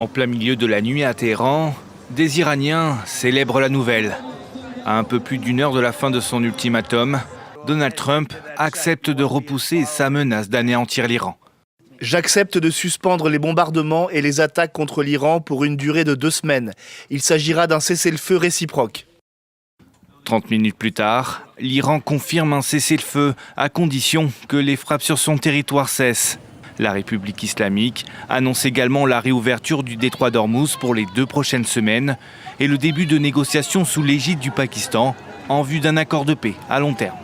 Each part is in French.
En plein milieu de la nuit à Téhéran, des Iraniens célèbrent la nouvelle. À un peu plus d'une heure de la fin de son ultimatum, Donald Trump accepte de repousser sa menace d'anéantir l'Iran. J'accepte de suspendre les bombardements et les attaques contre l'Iran pour une durée de 2 semaines. Il s'agira d'un cessez-le-feu réciproque. 30 minutes plus tard, l'Iran confirme un cessez-le-feu à condition que les frappes sur son territoire cessent. La République islamique annonce également la réouverture du détroit d'Ormuz pour les 2 prochaines semaines et le début de négociations sous l'égide du Pakistan en vue d'un accord de paix à long terme.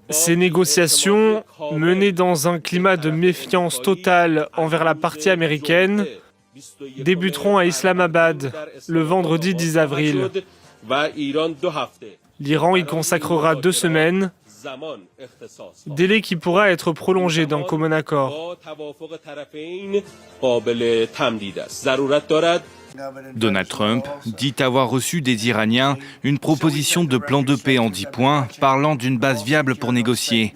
Ces négociations, menées dans un climat de méfiance totale envers la partie américaine, débuteront à Islamabad le vendredi 10 avril. L'Iran y consacrera 2 semaines, délai qui pourra être prolongé d'un commun accord. Donald Trump dit avoir reçu des Iraniens une proposition de plan de paix en 10 points, parlant d'une base viable pour négocier.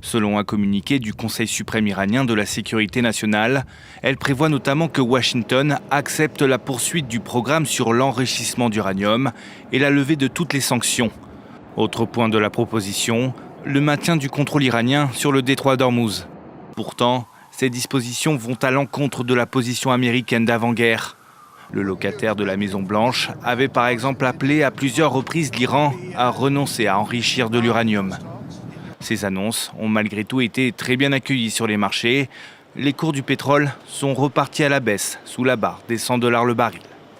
Selon un communiqué du Conseil suprême iranien de la sécurité nationale, elle prévoit notamment que Washington accepte la poursuite du programme sur l'enrichissement d'uranium et la levée de toutes les sanctions. Autre point de la proposition, le maintien du contrôle iranien sur le détroit d'Ormuz. Pourtant, ces dispositions vont à l'encontre de la position américaine d'avant-guerre. Le locataire de la Maison-Blanche avait par exemple appelé à plusieurs reprises l'Iran à renoncer à enrichir de l'uranium. Ces annonces ont malgré tout été très bien accueillies sur les marchés. Les cours du pétrole sont repartis à la baisse sous la barre des $100 le baril.